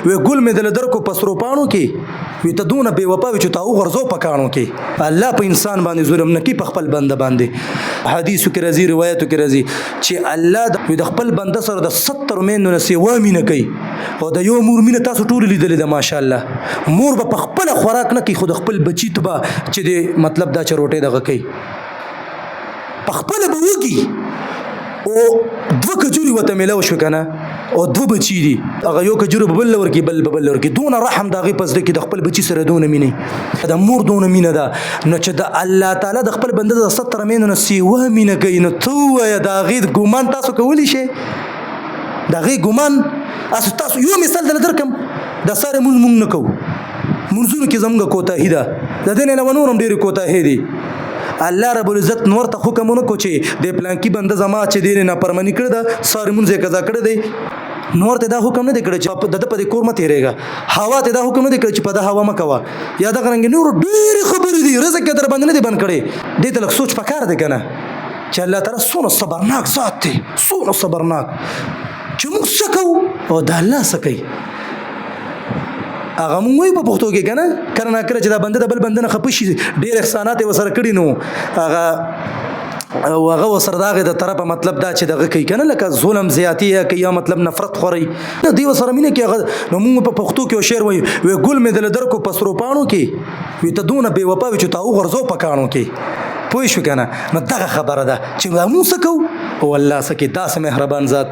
وی ګل مې دله درکو په سرو پاڼو کې وی ته دونه بې وفا وي چې تا وغورځو په کاڼو کې. الله په انسان باندې ظلم نه کوي، په خپل بنده باندې. حدیثو کې راځي، روایتو کې راځي چې الله د خپل بنده سره د 70 میندو نه سیوا مینه کوي. او د یو مور مینه تاسو ټول لیدلې ده ماشاءالله. مور به په خپل خوراک نه کوي، خو د خپل بچی ته به چې د مطلب دا چروټې دغه کوي په خپل به وږي. او 2 کجوري وته ملاو شو کنه، او 2 بچی دي، هغه یو کجوري بل ورکی بل بل ورکی، دونه رحم دغه پس د کې د خپل بچی سره دونه مینه د مور دونه مینه ده. نو چې د الله تعالی د خپل بنده د 70 میندو نه سیوا مینه کوي، نو تو یا د غید ګمان تاسو کولی شي؟ د غید ګمان تاسو یو مثال درکم، د ساره مونږ نه کوو، منځونو کې زموږ کوتاهی ده، د دې نه نورم ډېر کوتاهی دي. الله رب العزت نور ته حکمونه کو چې د پلانکی بنده زما چې دین نه پرمنی کړ دا ساره مونږه قضا کړ دی، نور ته دا حکم نه دی کړ چې د په کور مته ریږي، هوا ته دا حکم نه دی کړ چې په د هوا مکوا، یا دا غرنګ نور ډېر خبرې دي، رزق کې در باندې نه دی بند کړي. دې ته لږ سوچ پکار دی کنه چې الله تعالی څونه صبرناک ذات دی، څونه صبرناک چې موږ شکو او د الله سکی. هغه مونږ په پښتو کې کنه نه کړ چې دا بنده د بل بنده نه خپشي، ډېر احسانات وسره کړی نو هغه وسره داغه د طرفه مطلب دا چې دغه کوي کنه لکه ظلم زیاتی یا کوي مطلب نفرت خوري دی وسره مینه کې هغه. نو مونږ په پښتو کې شعر وایي وی ګل مې دل درکو په سرو پاڼو کې وی ته دونه بې وفا وي چې تا وغورځو په کاڼو کې. پوه شو کنه؟ نو دغه خبره ده چې موږ څه کوو او الله سکه داسې مهربان ذات